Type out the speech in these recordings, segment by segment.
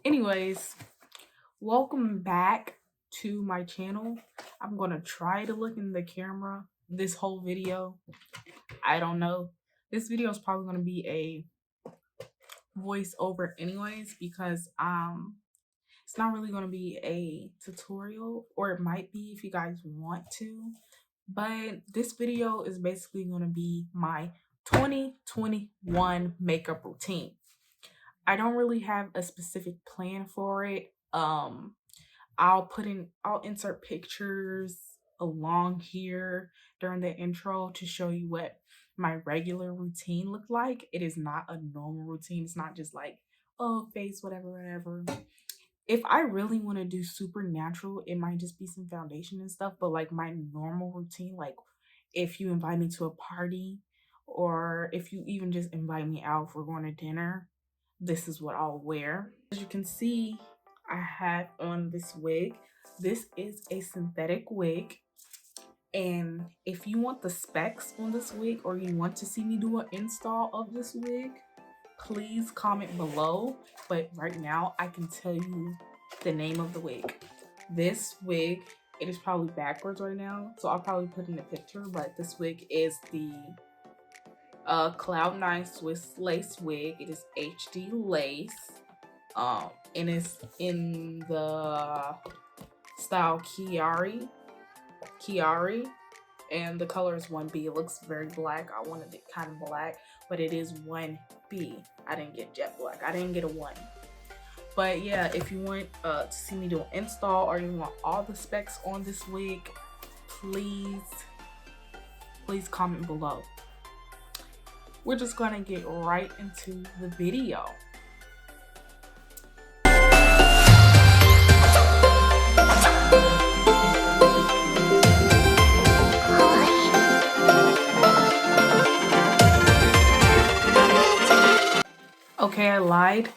Anyways, welcome back to my channel. I'm gonna try to look in the camera this whole video. I don't know. This video is probably gonna be a voiceover anyways, because it's not really gonna be a tutorial, or it might be if you guys want to, but this video is basically gonna be my 2021 makeup routine. I don't really have a specific plan for it. I'll insert pictures along here during the intro to show you what my regular routine looked like. It is not a normal routine. It's not just like, oh, face, whatever. If I really want to do super natural, it might just be some foundation and stuff. But like my normal routine, like if you invite me to a party or if you even just invite me out for going to dinner, this is what I'll wear. As you can see, I have on this wig. This is a synthetic wig. And if you want the specs on this wig, or you want to see me do an install of this wig, please comment below. But right now I can tell you the name of the wig. This wig, it is probably backwards right now, so I'll probably put in a picture, but this wig is the Cloud 9 Swiss lace wig. It is HD lace, and it's in the style Chiari, and the color is 1B. It looks very black. I wanted it kind of black, but it is 1B. I didn't get jet black. I didn't get a 1. But yeah, if you want to see me do an install, or you want all the specs on this wig, please comment below. We're just gonna get right into the video. Okay, I lied.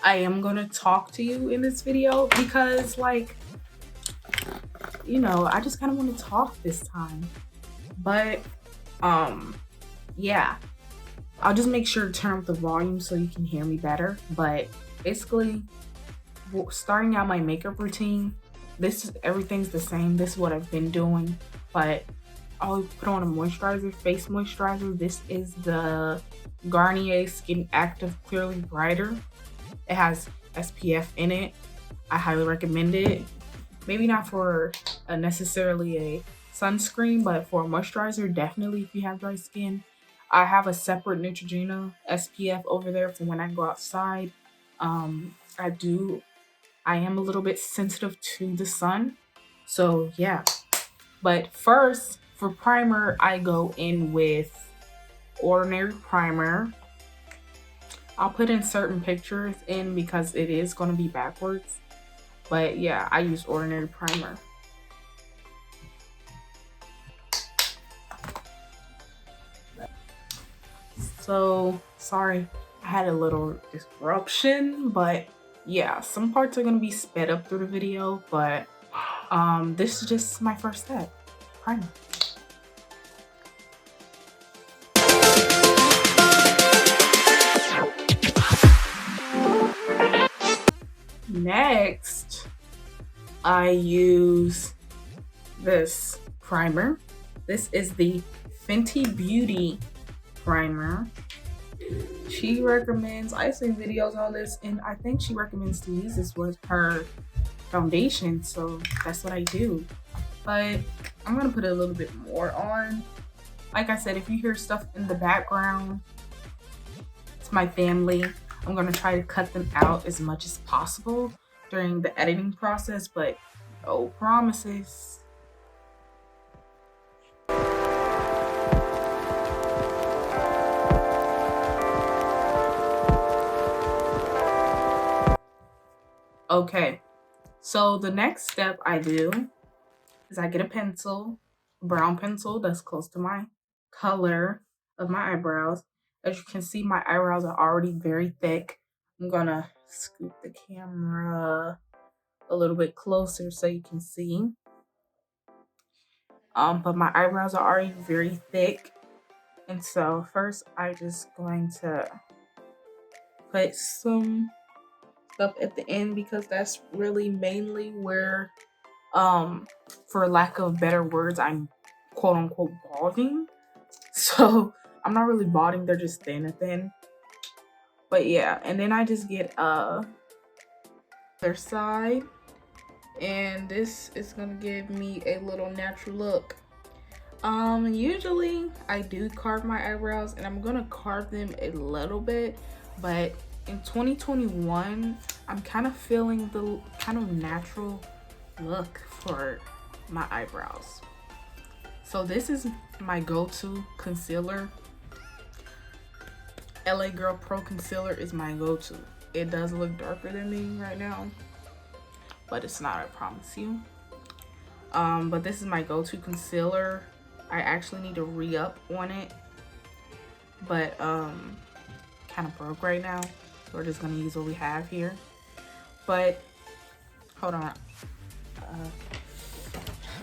I am gonna talk to you in this video because, like, you know, I just kind of want to talk this time. But yeah, I'll just make sure to turn up the volume so you can hear me better. But basically, starting out my makeup routine, everything's the same. This is what I've been doing, but I'll put on a moisturizer, face moisturizer. This is the Garnier Skin Active Clearly Brighter. It has SPF in it. I highly recommend it. Maybe not for necessarily a sunscreen, but for a moisturizer, definitely if you have dry skin. I have a separate Neutrogena SPF over there for when I go outside. I am a little bit sensitive to the sun, so yeah. But first, for primer, I go in with Ordinary Primer. I'll put in certain pictures in because it is going to be backwards. But yeah, I use Ordinary Primer. So, sorry, I had a little disruption, but yeah, some parts are going to be sped up through the video, but this is just my first step, primer. Next, I use this primer. This is the Fenty Beauty primer. She recommends, I see videos on this, and I think she recommends to use this with her foundation, so that's what I do. But I'm gonna put a little bit more on. Like I said, if you hear stuff in the background, it's my family. I'm gonna try to cut them out as much as possible during the editing process, but no promises. Okay, so the next step I do is I get a pencil, a brown pencil that's close to my color of my eyebrows. As you can see, my eyebrows are already very thick. I'm gonna scoot the camera a little bit closer so you can see. But my eyebrows are already very thick. And so first I just going to put some stuff at the end because that's really mainly where, for lack of better words, I'm quote unquote balding. So I'm not really balding, they're just thin and thin. But yeah, and then I just get other side, and this is gonna give me a little natural look. Usually I do carve my eyebrows, and I'm gonna carve them a little bit, but in 2021 I'm kind of feeling the kind of natural look for my eyebrows. So this is my go-to concealer. LA Girl Pro Concealer is my go-to. It does look darker than me right now, but it's not, I promise you. But this is my go-to concealer. I actually need to re-up on it, but kind of broke right now. So we're just gonna use what we have here. But hold on.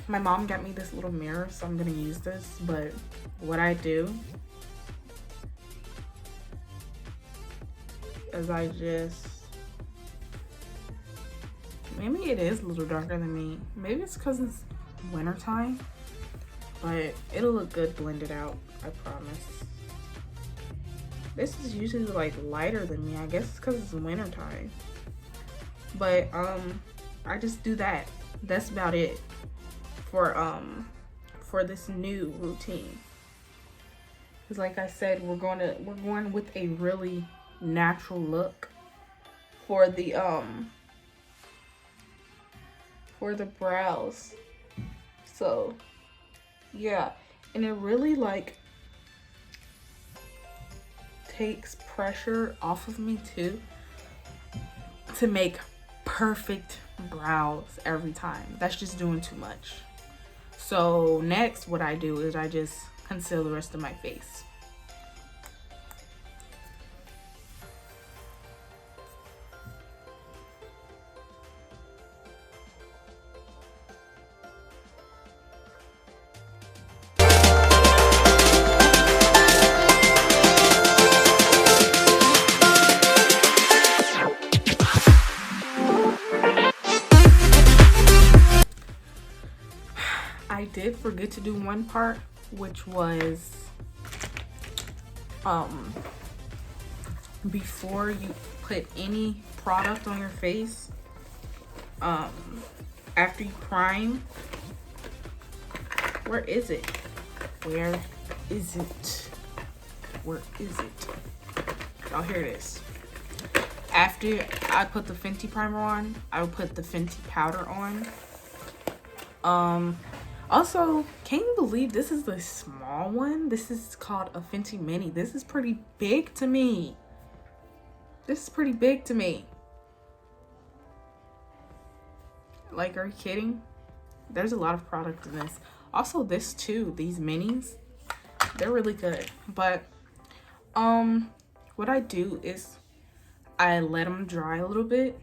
My mom got me this little mirror, so I'm gonna use this. But what I do is I just, maybe it is a little darker than me. Maybe it's because it's winter time, but it'll look good blended out, I promise. This is usually like lighter than me. I guess it's because it's winter time. But I just do that. That's about it for this new routine. Because like I said, we're going with a really natural look for the brows. So yeah, and it really like takes pressure off of me too, to make perfect brows every time. That's just doing too much. So next, what I do is I just conceal the rest of my face. I did forget to do one part, which was before you put any product on your face, after you prime, where is it? Where is it? Where is it? Oh, here it is. After I put the Fenty primer on, I will put the Fenty powder on. Also, can you believe this is the small one? This is called a Fenty Mini. This is pretty big to me. This is pretty big to me. Like, are you kidding? There's a lot of product in this. Also, this too, these minis, they're really good. But what I do is I let them dry a little bit.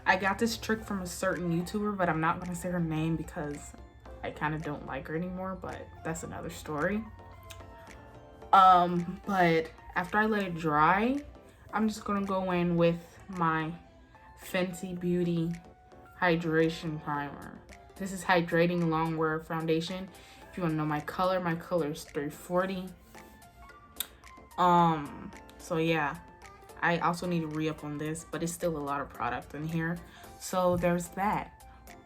I got this trick from a certain YouTuber, but I'm not gonna say her name because I kind of don't like her anymore, but that's another story. But after I let it dry, I'm just gonna go in with my Fenty Beauty Hydration Primer. This is Hydrating Longwear Foundation. If you wanna know my color is 340. So yeah. I also need to re-up on this, but it's still a lot of product in here. So there's that.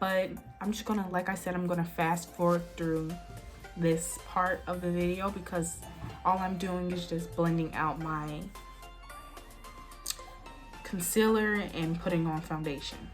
But I'm just gonna, like I said, I'm gonna fast forward through this part of the video because all I'm doing is just blending out my concealer and putting on foundation.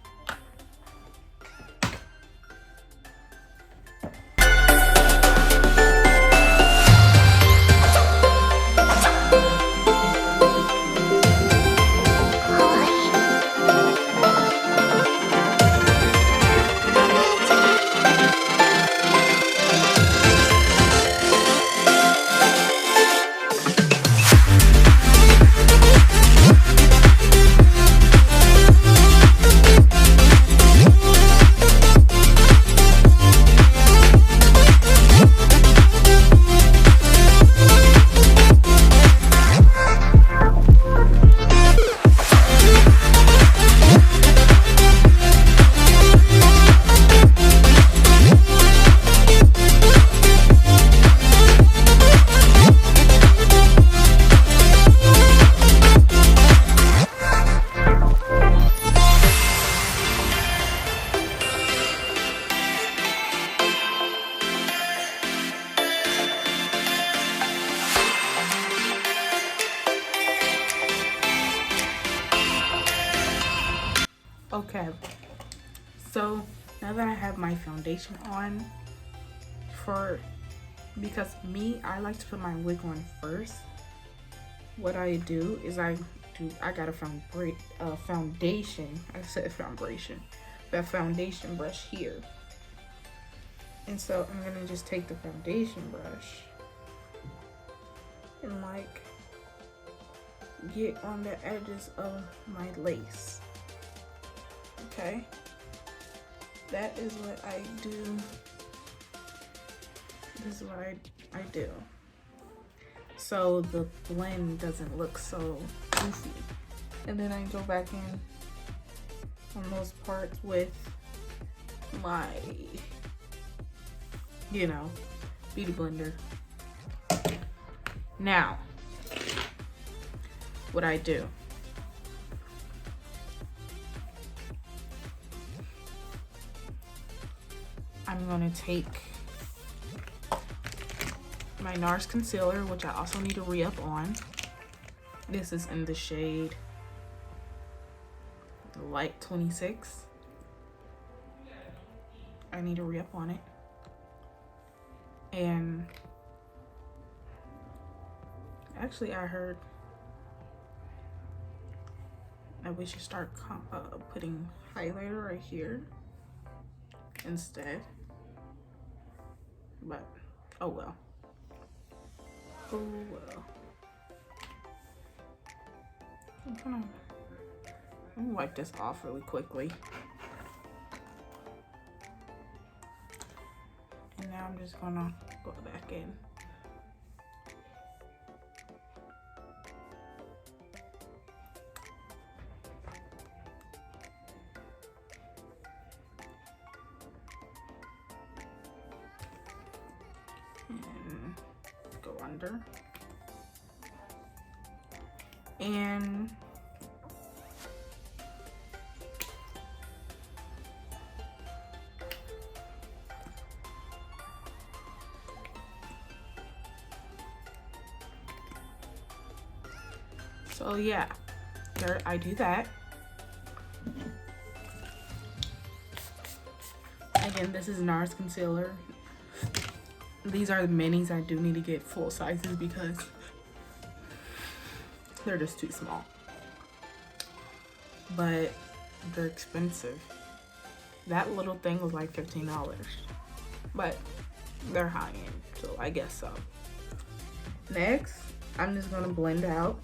Okay, so now that I have my foundation on, because me, I like to put my wig on first. What I do is I got a foundation. I said foundation. That foundation brush here. And so I'm gonna just take the foundation brush and like get on the edges of my lace. Okay, that is what I do. This is what I do. So the blend doesn't look so goofy. And then I go back in on those parts with my, you know, beauty blender. Now, what I do. I'm gonna take my NARS concealer, which I also need to re-up on. This is in the shade Light 26. I need to re-up on it. And actually I heard that we should start putting highlighter right here instead. But oh well. Oh well. Let me wipe this off really quickly. And now I'm just gonna go back in. And go under. And so yeah, there I do that. Again, this is NARS concealer. These are the minis. I do need to get full sizes because they're just too small. But they're expensive. That little thing was like $15. But they're high end, so I guess so. Next, I'm just gonna blend out.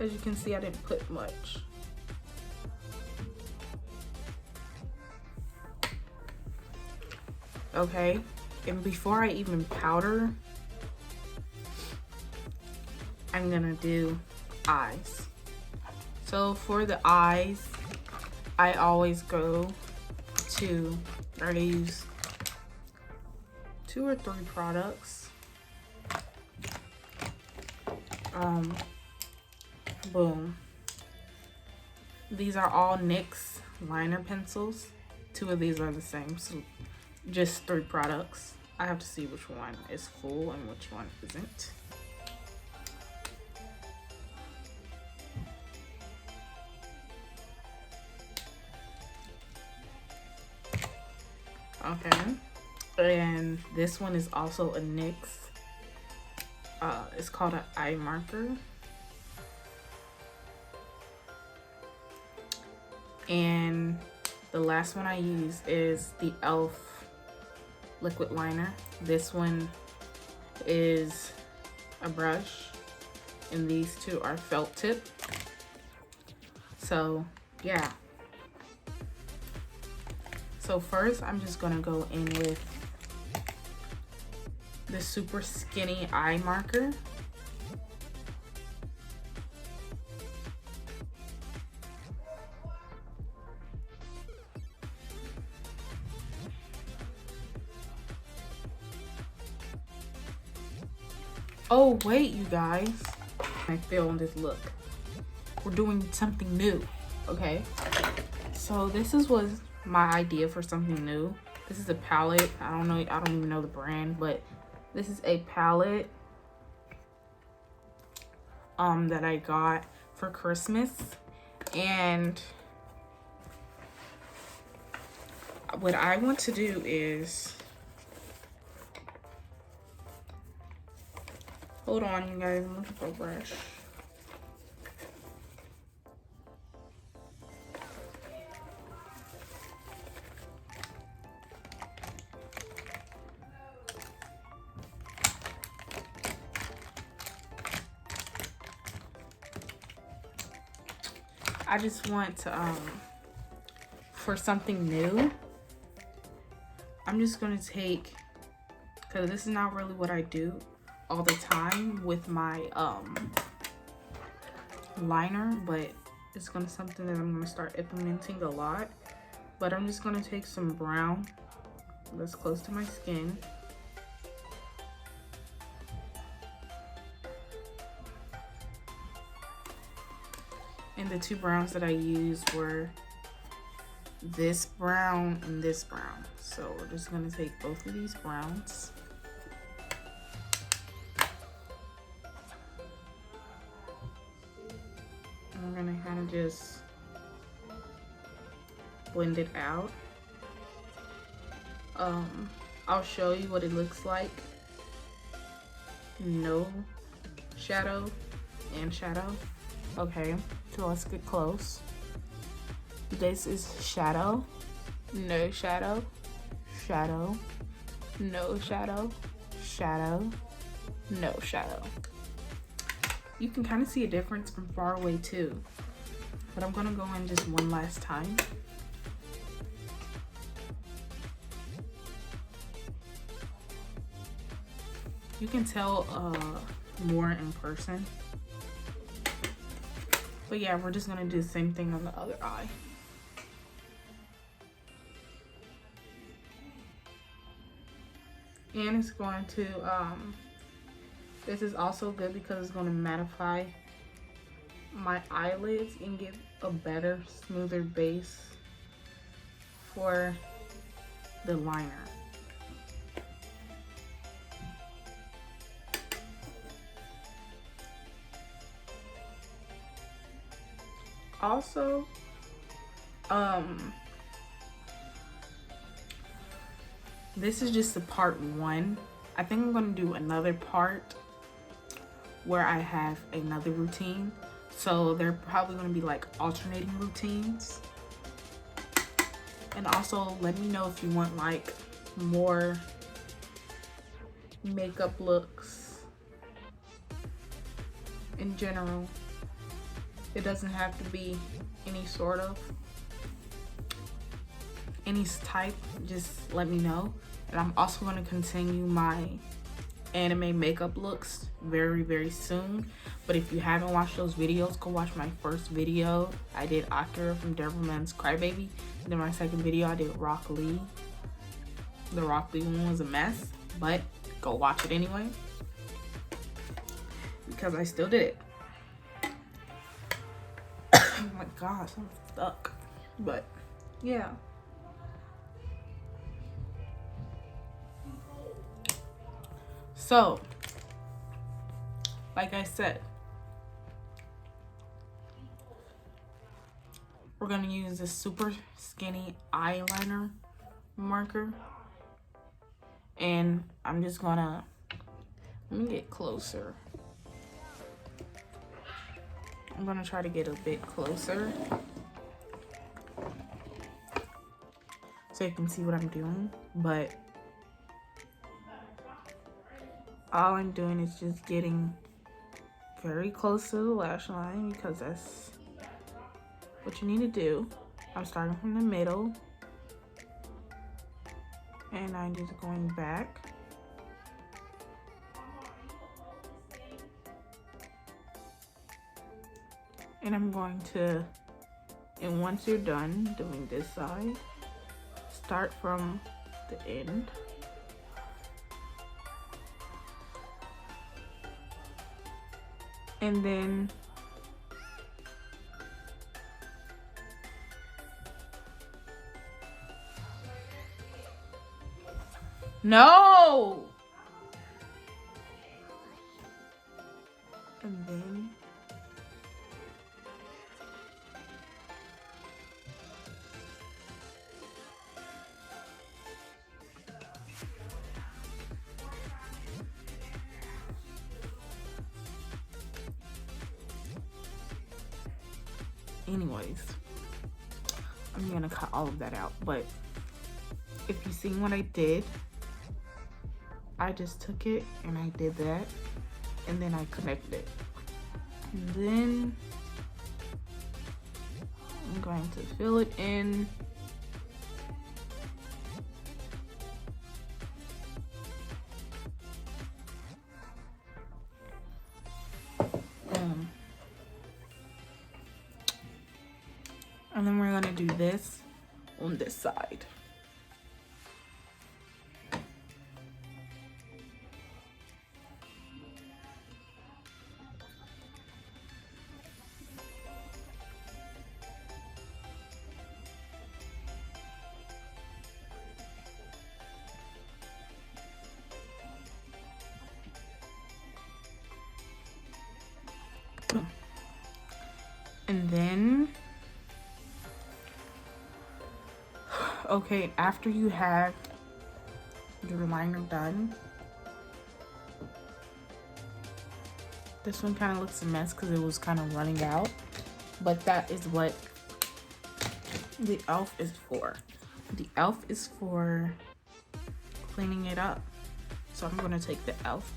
As you can see, I didn't put much. Okay, and before I even powder, I'm gonna do eyes. So for the eyes, I always go to, I use 2 or 3 products. Boom. These are all NYX liner pencils. 2 of these are the same, so just 3 products. I have to see which one is full and which one isn't. Okay, and this one is also a NYX. It's called an eye marker. And the last one I use is the e.l.f. liquid liner. This one is a brush, and these 2 are felt tip. So yeah. So first, I'm just gonna go in with the super skinny eye marker. Oh wait, you guys, I feel this look. We're doing something new, okay? So this was my idea for something new. This is a palette. I don't even know the brand, but this is a palette that I got for Christmas, And what I want to do is, hold on you guys, I'm looking for a brush. I just want to, for something new, I'm just gonna take, because this is not really what I do all the time with my liner, but it's gonna something that I'm gonna start implementing a lot. But I'm just gonna take some brown that's close to my skin. And the two browns that I used were this brown and this brown. So we're just gonna take both of these browns. And we're gonna kind of just blend it out. I'll show you what it looks like. No shadow and shadow. Okay, so let's get close. This is shadow, no shadow, shadow, no shadow, shadow, no shadow. You can kind of see a difference from far away too, but I'm gonna go in just one last time. You can tell more in person. But yeah, we're just gonna do the same thing on the other eye. And it's going to, this is also good because it's gonna mattify my eyelids and give a better, smoother base for the liner. Also, this is just the part one. I think I'm gonna do another part where I have another routine. So they're probably gonna be like alternating routines. And also let me know if you want like more makeup looks in general. It doesn't have to be any sort of, any type, just let me know. And I'm also going to continue my anime makeup looks very, very soon. But if you haven't watched those videos, go watch my first video. I did Akira from Devilman's Crybaby. And then my second video, I did Rock Lee. The Rock Lee one was a mess, but go watch it anyway, because I still did it. Oh my gosh, I'm stuck. But yeah. So, like I said, we're gonna use this super skinny eyeliner marker. And I'm just gonna, let me get closer. I'm gonna try to get a bit closer so you can see what I'm doing. But all I'm doing is just getting very close to the lash line, because that's what you need to do. I'm starting from the middle and I'm just going back. And I'm going to, and once you're done doing this side, start from the end. And then no! And then anyways, I'm gonna cut all of that out. But if you seen what I did, I just took it and I did that, and then I connected it. And then I'm going to fill it in. And then we're gonna do this on this side. And then, okay, after you have your liner done, this one kind of looks a mess because it was kind of running out, but that is what the e.l.f. is for. The e.l.f. is for cleaning it up. So I'm going to take the e.l.f.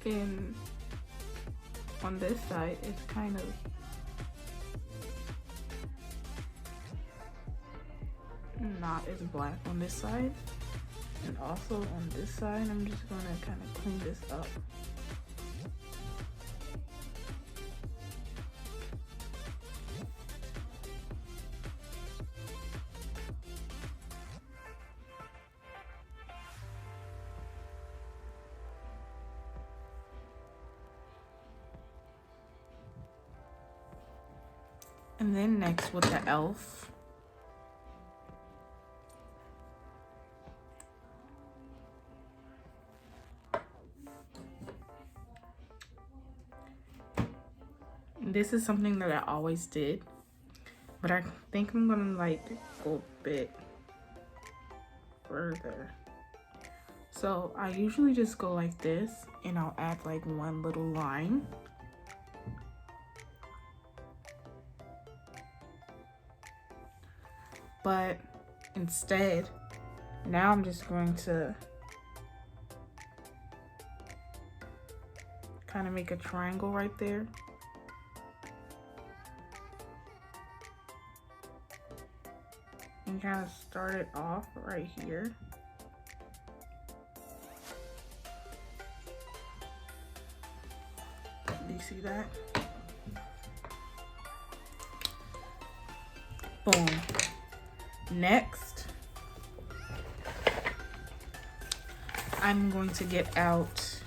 and on this side it's kind of not as black on this side, and also on this side I'm just going to kind of clean this up. And then next with the e.l.f., this is something that I always did, but I think I'm gonna like go a bit further. So I usually just go like this and I'll add like one little line. But instead, now I'm just going to kind of make a triangle right there. And kind of start it off right here. Do you see that? Boom. Next, I'm going to get out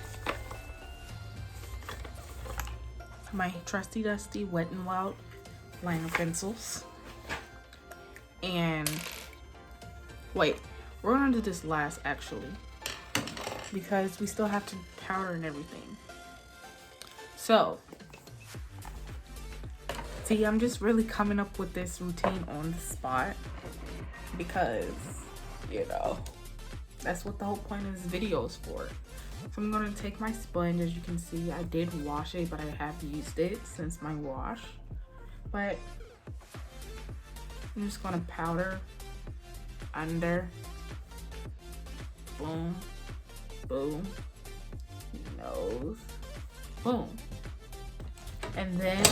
my trusty dusty Wet n Wild liner pencils. And wait, we're gonna do this last actually, because we still have to powder and everything. So see, I'm just really coming up with this routine on the spot because, you know, that's what the whole point of this video is for. So I'm gonna take my sponge. As you can see, I did wash it, but I have used it since my wash. But I'm just gonna powder under, boom, boom, nose, boom. And then,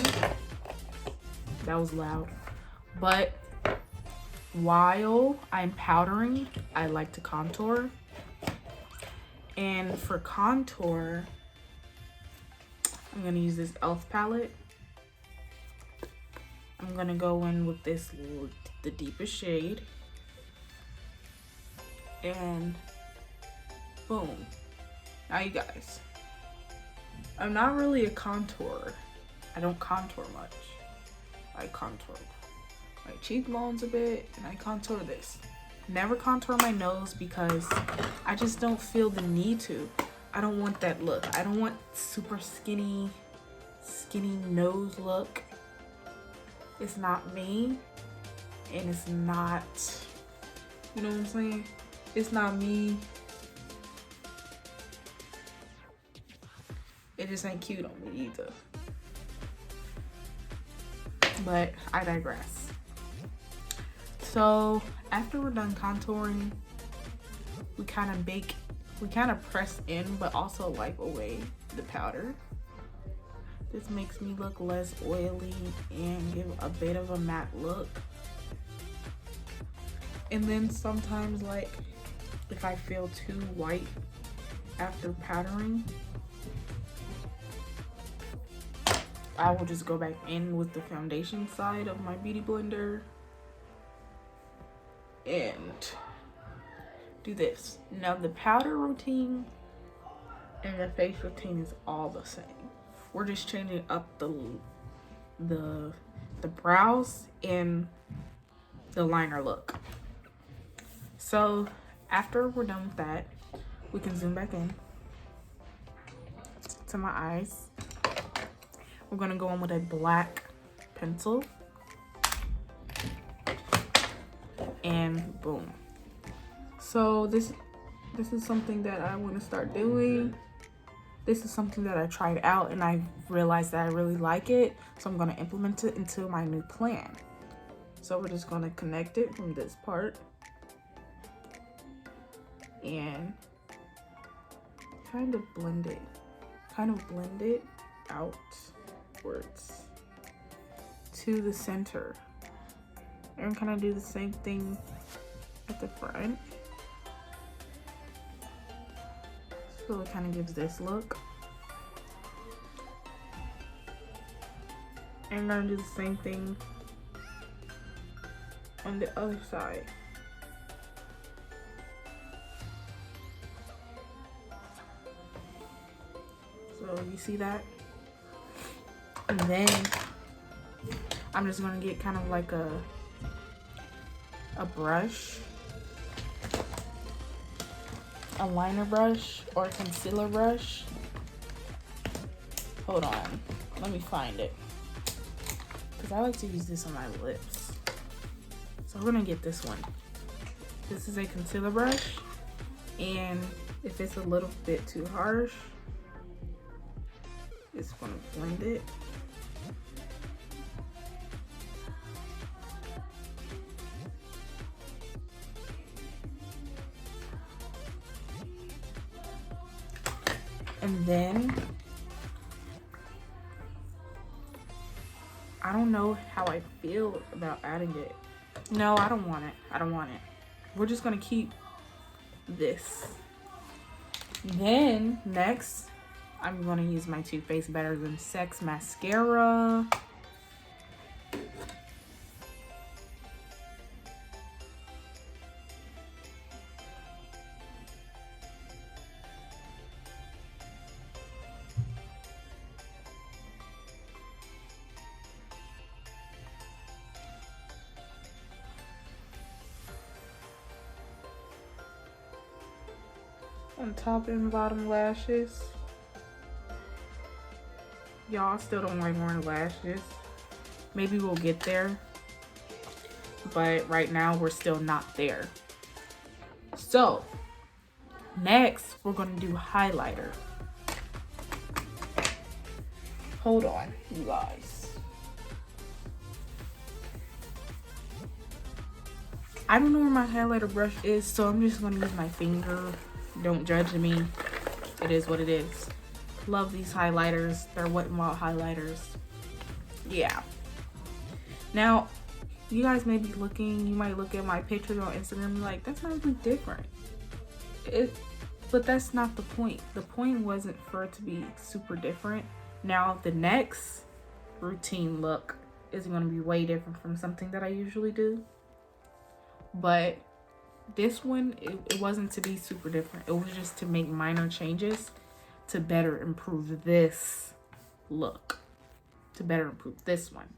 that was loud, but while I'm powdering, I like to contour. And for contour, I'm gonna use this e.l.f. palette. I'm gonna go in with this, the deepest shade, and boom. Now you guys, I'm not really a contourer. I don't contour much. I contour my cheekbones a bit, and I contour this. Never contour my nose because I just don't feel the need to. I don't want that look. I don't want super skinny nose look. It's not me, and it's not, you know what I'm saying? It's not me. It just ain't cute on me either. but I digress. So after we're done contouring, we kind of press in but also wipe away the powder. This makes me look less oily and give a bit of a matte look. And then sometimes, like, if I feel too white after powdering, I will just go back in with the foundation side of my beauty blender and do this. Now the powder routine and the face routine is all the same. We're just changing up the brows and the liner look. So after we're done with that, we can zoom back in to my eyes. We're gonna go in with a black pencil and boom. So this is something that I want to start doing. This is something that I tried out and I realized that I really like it. So I'm going to implement it into my new plan. So we're just going to connect it from this part and kind of blend it outwards to the center. And kind of do the same thing at the front. So it kind of gives this look. And I'm gonna do the same thing on the other side. So you see that? And then I'm just gonna get kind of like a brush, a liner brush or a concealer brush. Hold on, let me find it, because I like to use this on my lips. So we're gonna get this one. This is a concealer brush, and if it's a little bit too harsh, it's gonna blend it. And then, I don't know how I feel about adding it. No, I don't want it. I don't want it. We're just gonna keep this. Then, next, I'm gonna use my Too Faced Better Than Sex mascara. On top and bottom lashes. Y'all still don't like more lashes. Maybe we'll get there, but right now we're still not there. So next we're gonna do highlighter. Hold on, you guys. I don't know where my highlighter brush is, so I'm just gonna use my finger. Don't judge me. It is what it is. Love these highlighters. They're Wet n Wild highlighters. Yeah. Now, you guys may be looking, you might look at my pictures on Instagram and be like, that's not really different. But that's not the point. The point wasn't for it to be super different. Now, the next routine look is going to be way different from something that I usually do. But this one, it wasn't to be super different. It was just to make minor changes to better improve this look. To better improve this one.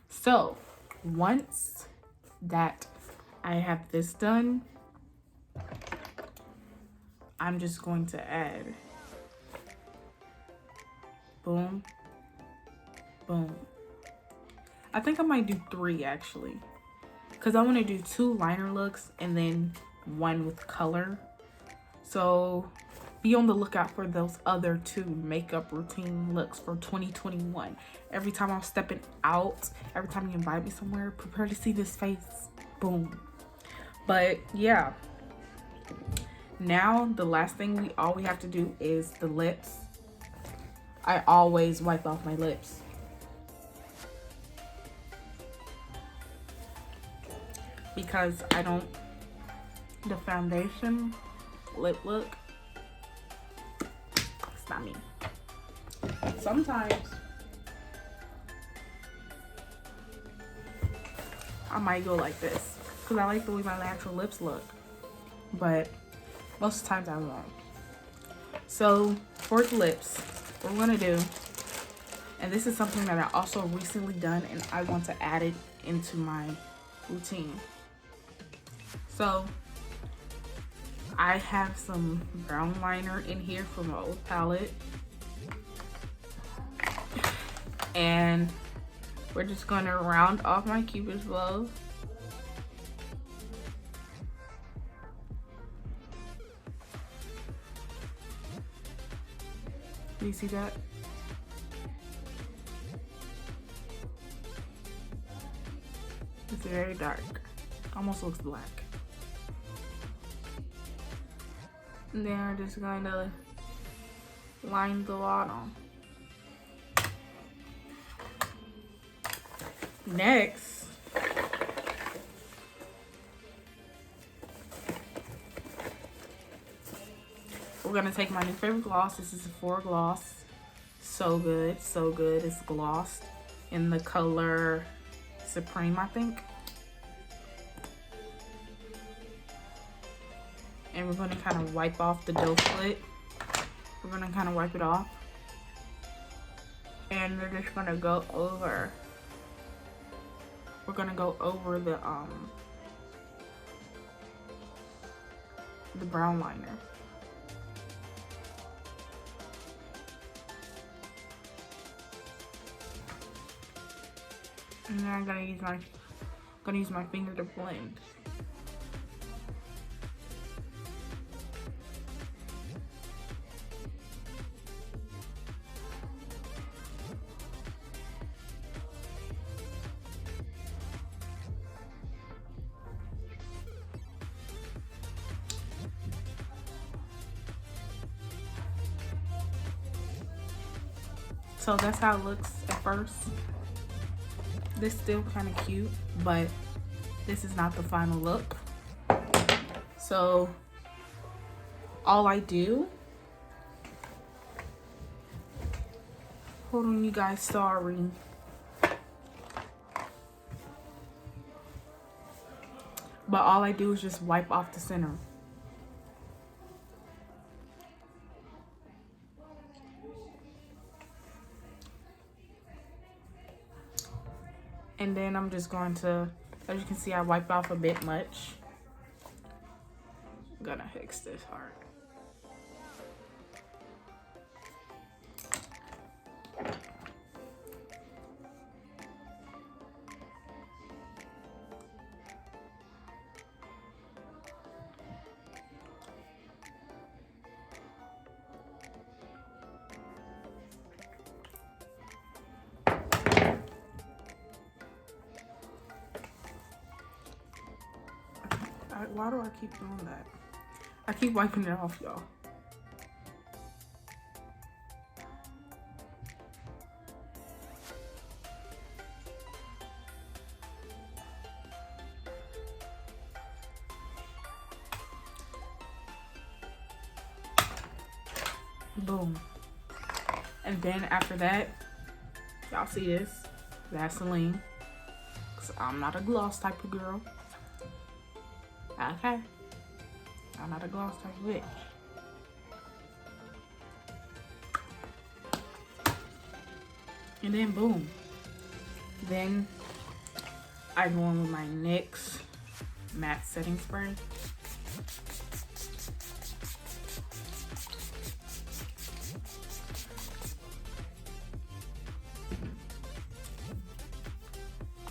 So, once that I have this done, I'm just going to add boom, boom. I think I might do 3 actually, because I want to do 2 liner looks and then 1 with color. So be on the lookout for those other 2 makeup routine looks for 2021. Every time I'm stepping out, every time you invite me somewhere, prepare to see this face. Boom. But yeah, now the last thing all we have to do is the lips. I always wipe off my lips. Because I don't, the foundation lip look, it's not me. Sometimes I might go like this because I like the way my natural lips look, but most of the times I won't. So for the lips, what we're gonna do, and this is something that I also recently done and I want to add it into my routine. So I have some brown liner in here from my old palette, and we're just gonna round off my cupid's bow. Do you see that? It's very dark, almost looks black. And then we're just going to line the bottom. Next, we're gonna take my new favorite gloss. This is a Sephora gloss. So good, so good. It's glossed in the color Supreme, I think. And we're gonna kind of wipe off the doe foot. We're gonna kind of wipe it off. And we're just gonna go over. We're gonna go over the brown liner. And then I'm gonna use my finger to blend. So that's how it looks at first. This is still kind of cute, but this is not the final look. So all I do, hold on you guys, sorry. But all I do is just wipe off the center. And then I'm just going to, as you can see, I wiped off a bit much. I'm gonna fix this part. Why do I keep doing that? I keep wiping it off, y'all. Boom. And then after that, y'all see this? Vaseline. Because I'm not a gloss type of girl. Okay. I'm not a gloss type of bitch. And then boom. Then I go in with my NYX matte setting spray.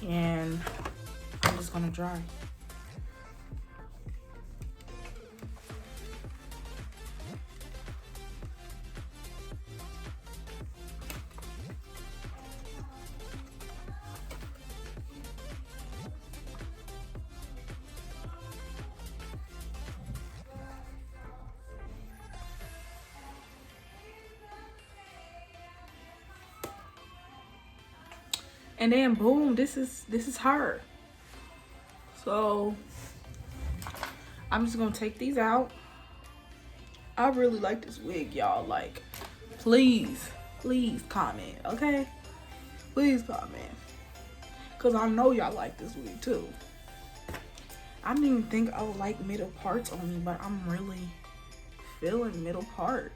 And I'm just gonna dry. And then boom, this is her. So I'm just gonna take these out. I really like this wig, y'all. Like, please comment, okay? Please comment, cause I know y'all like this wig too. I didn't even think I would like middle parts on me, but I'm really feeling middle part,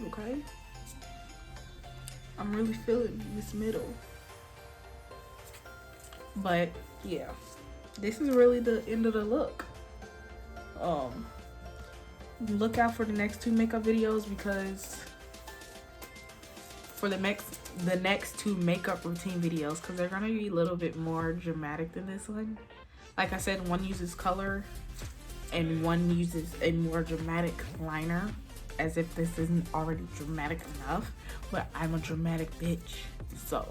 okay? I'm really feeling this middle. But yeah, this is really the end of the look. Look out for the next 2 makeup videos, because for the next 2 makeup routine videos, because they're gonna be a little bit more dramatic than this one. Like I said, one uses color and one uses a more dramatic liner, as if this isn't already dramatic enough. But I'm a dramatic bitch, so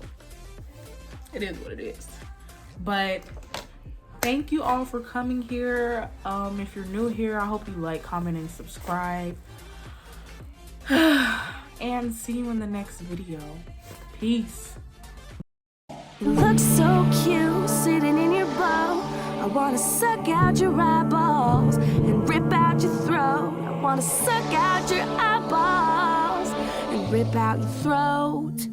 it is what it is. But thank you all for coming here. If you're new here, I hope you like, comment, and subscribe. And see you in the next video. Peace. You look so cute sitting in your boat. I wanna suck out your eyeballs and rip out your throat. I wanna suck out your eyeballs and rip out your throat.